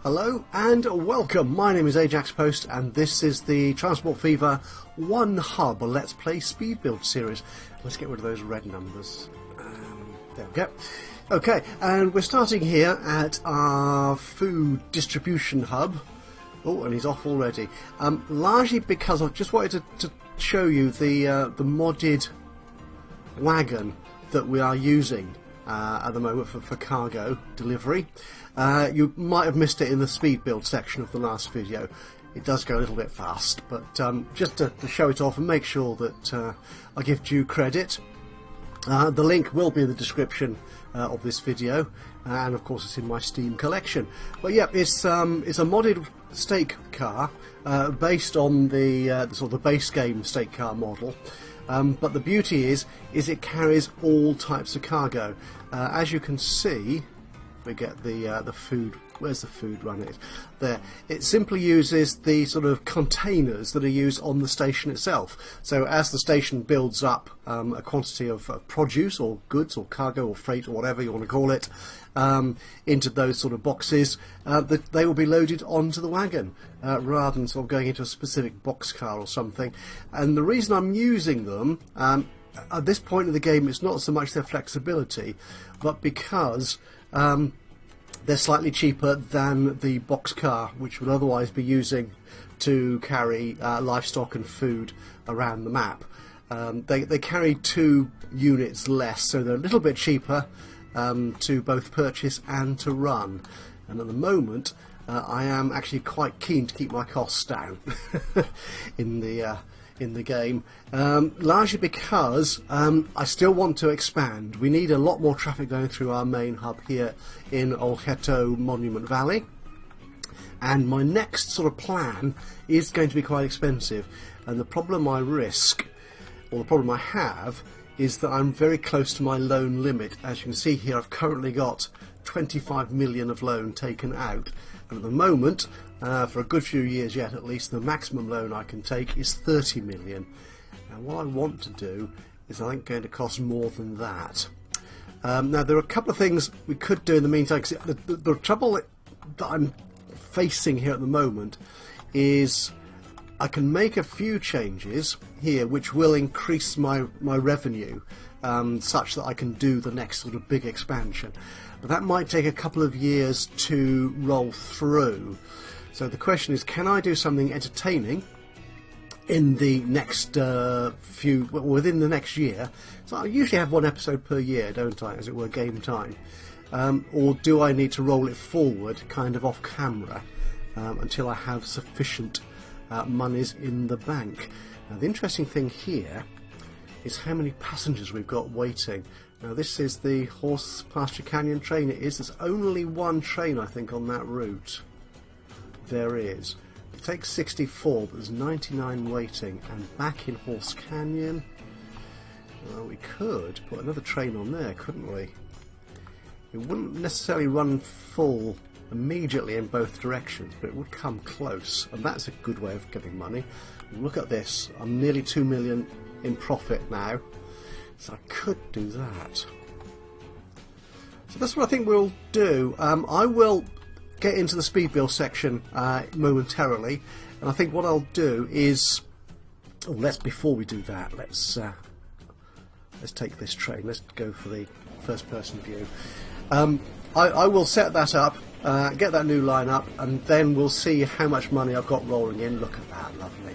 Hello and welcome, my name is Ajaxpost and this is the Transport Fever One Hub Let's Play Speed Build series. Let's get rid of those red numbers. There we go. Okay, and we're starting here at our food distribution hub. Oh, and he's off already. Largely because I just wanted to show you the modded wagon that we are using at the moment for cargo delivery. You might have missed it in the speed build section of the last video. It does go a little bit fast, but just to show it off and make sure that I give due credit, the link will be in the description of this video, and of course it's in my Steam collection. But yeah, it's a modded stake car based on the sort of the base game stake car model. But the beauty is it carries all types of cargo. As you can see, we get the food. Where's the food run? It there. It simply uses the sort of containers that are used on the station itself. So as the station builds up a quantity of produce or goods or cargo or freight or whatever you want to call it into those sort of boxes, they will be loaded onto the wagon rather than sort of going into a specific boxcar or something. And the reason I'm using them at this point in the game, it's not so much their flexibility, but because they're slightly cheaper than the boxcar, which would otherwise be using to carry livestock and food around the map. They carry 2 units less, so they're a little bit cheaper to both purchase and to run. And at the moment, I am actually quite keen to keep my costs down in the game, largely because I still want to expand. We need a lot more traffic going through our main hub here in Oljeto Monument Valley, and my next sort of plan is going to be quite expensive. And the problem I risk, or the problem I have, is that I'm very close to my loan limit. As you can see here, I've currently got 25 million of loan taken out, and at the moment, for a good few years yet at least, the maximum loan I can take is 30 million. And what I want to do is, I think, going to cost more than that. Now there are a couple of things we could do in the meantime, because the trouble that I'm facing here at the moment is I can make a few changes here which will increase my revenue such that I can do the next sort of big expansion. But that might take a couple of years to roll through. So the question is, can I do something entertaining in the next within the next year? So I usually have 1 episode per year, don't I, as it were, game time. Or do I need to roll it forward, kind of off camera, until I have sufficient monies in the bank? Now the interesting thing here is how many passengers we've got waiting. Now this is the Horse Pasture Canyon train. It is. There's only 1 train, I think, on that route. There is. It takes 64, but there's 99 waiting. And back in Horse Canyon, well, we could put another train on there, couldn't we? It wouldn't necessarily run full immediately in both directions, but it would come close, and that's a good way of getting money. Look at this. I'm nearly 2 million in profit now, so I could do that. So that's what I think we'll do. I will get into the speed build section momentarily, and I think what I'll do is, before we do that, let's take this train. Let's go for the first person view. I will set that up, get that new line up, and then we'll see how much money I've got rolling in. Look at that, lovely.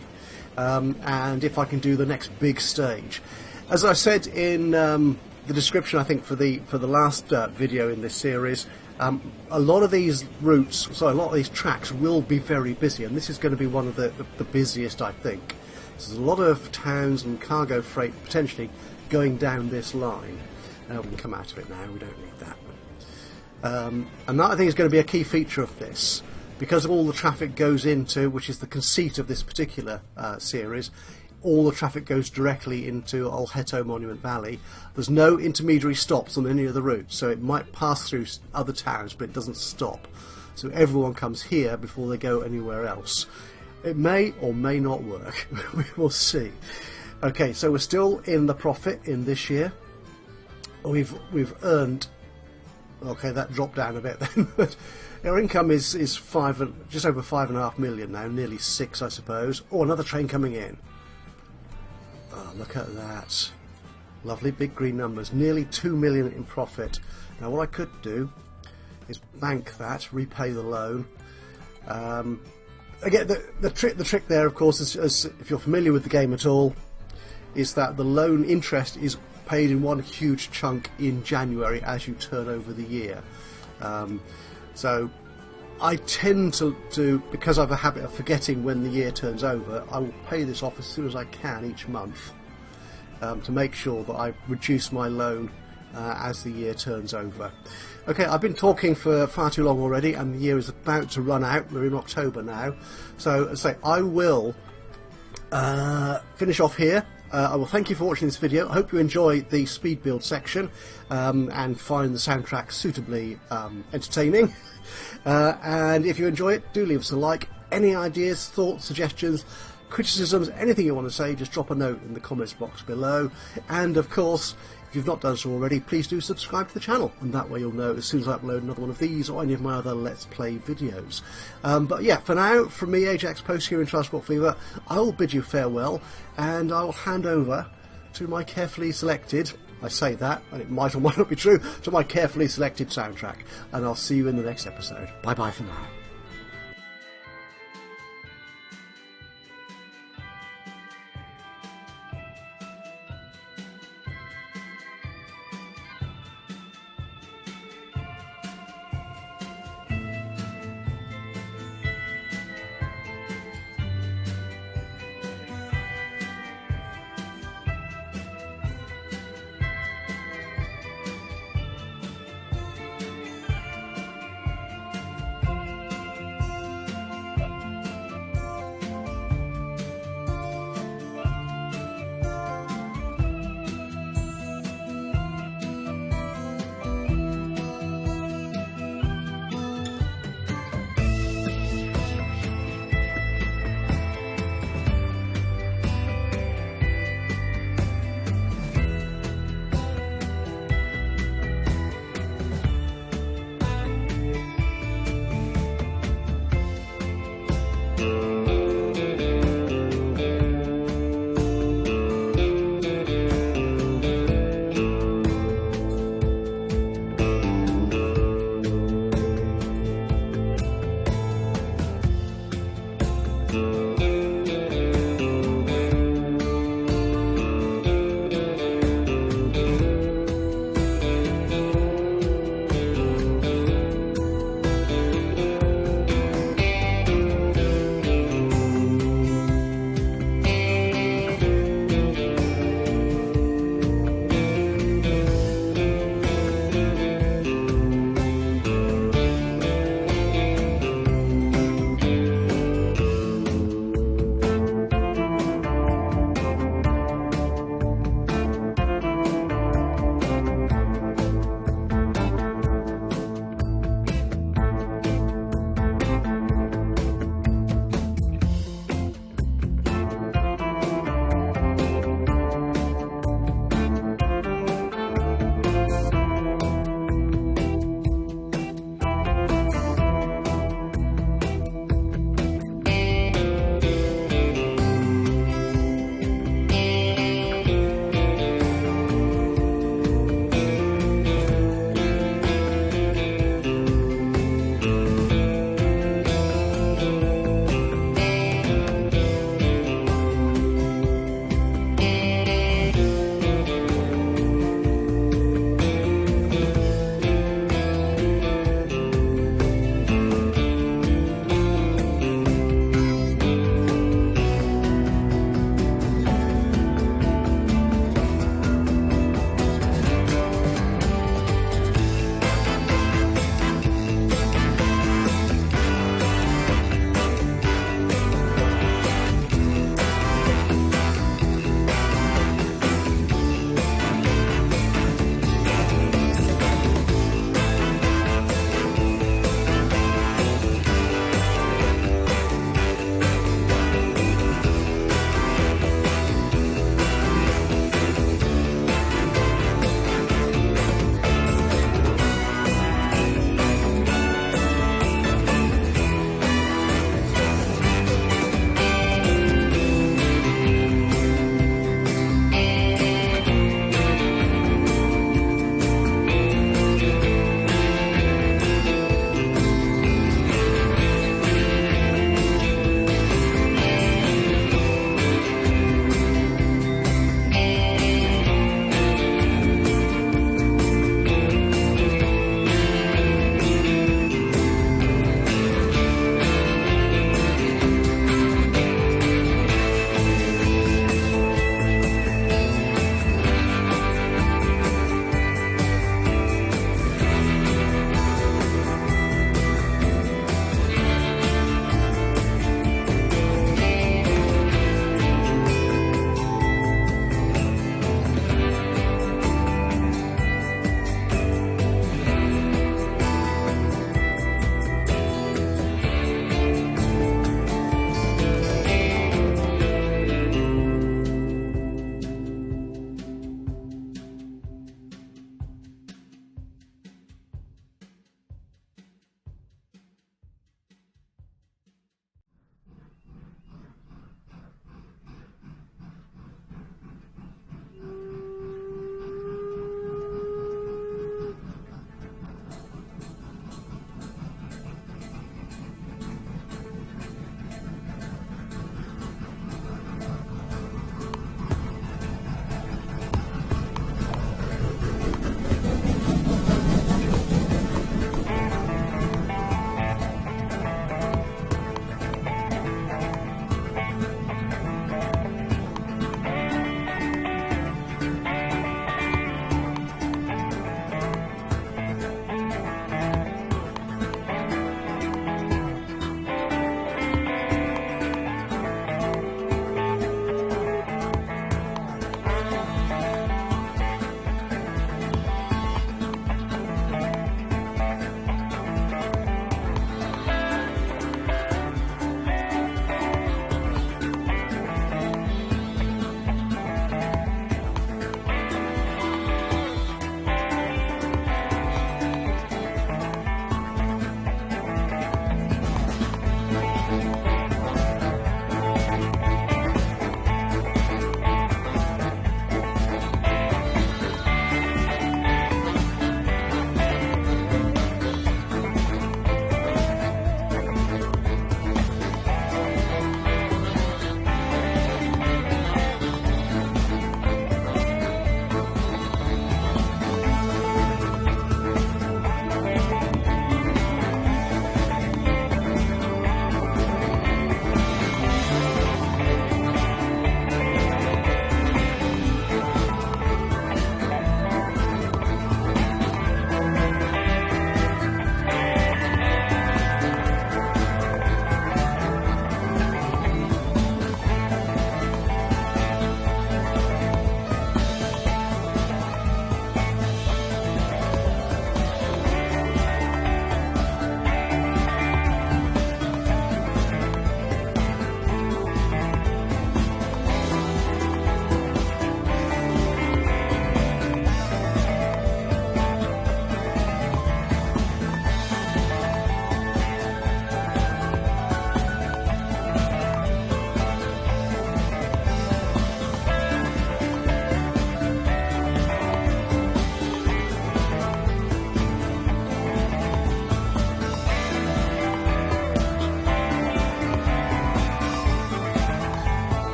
And if I can do the next big stage. As I said in the description, I think, for the last video in this series, a lot of these routes, a lot of these tracks will be very busy, and this is going to be one of the busiest, I think. There's a lot of towns and cargo freight potentially going down this line. We can come out of it now, we don't need that. And that, I think, is going to be a key feature of this, because all the traffic goes into, which is the conceit of this particular series, all the traffic goes directly into Oljeto Monument Valley. There's no intermediary stops on any of the routes, so it might pass through other towns, but it doesn't stop. So everyone comes here before they go anywhere else. It may or may not work. We will see. Okay, so we're still in the profit in this year. We've earned Okay, that dropped down a bit then. But Our income is just over 5.5 million now, nearly 6, I suppose. Oh, another train coming in. Oh, look at that. Lovely big green numbers. Nearly 2 million in profit. Now what I could do is bank that, repay the loan. Again, the trick there, of course, is if you're familiar with the game at all, is that the loan interest is paid in one huge chunk in January as you turn over the year. So I tend to, because I have a habit of forgetting when the year turns over, I will pay this off as soon as I can each month to make sure that I reduce my loan as the year turns over. Okay, I've been talking for far too long already, and the year is about to run out. We're in October now, so as I say, I will finish off here. I will thank you for watching this video. I hope you enjoy the speed build section and find the soundtrack suitably entertaining. And if you enjoy it, do leave us a like. Any ideas, thoughts, suggestions, criticisms, anything you want to say, just drop a note in the comments box below. And of course, if you've not done so already, please do subscribe to the channel, and that way you'll know as soon as I upload another one of these or any of my other Let's Play videos. But yeah, for now, from me, Ajaxpost here in Transport Fever, I will bid you farewell, and I will hand over to my carefully selected, I say that, and it might or might not be true, to my carefully selected soundtrack. And I'll see you in the next episode. Bye bye for now.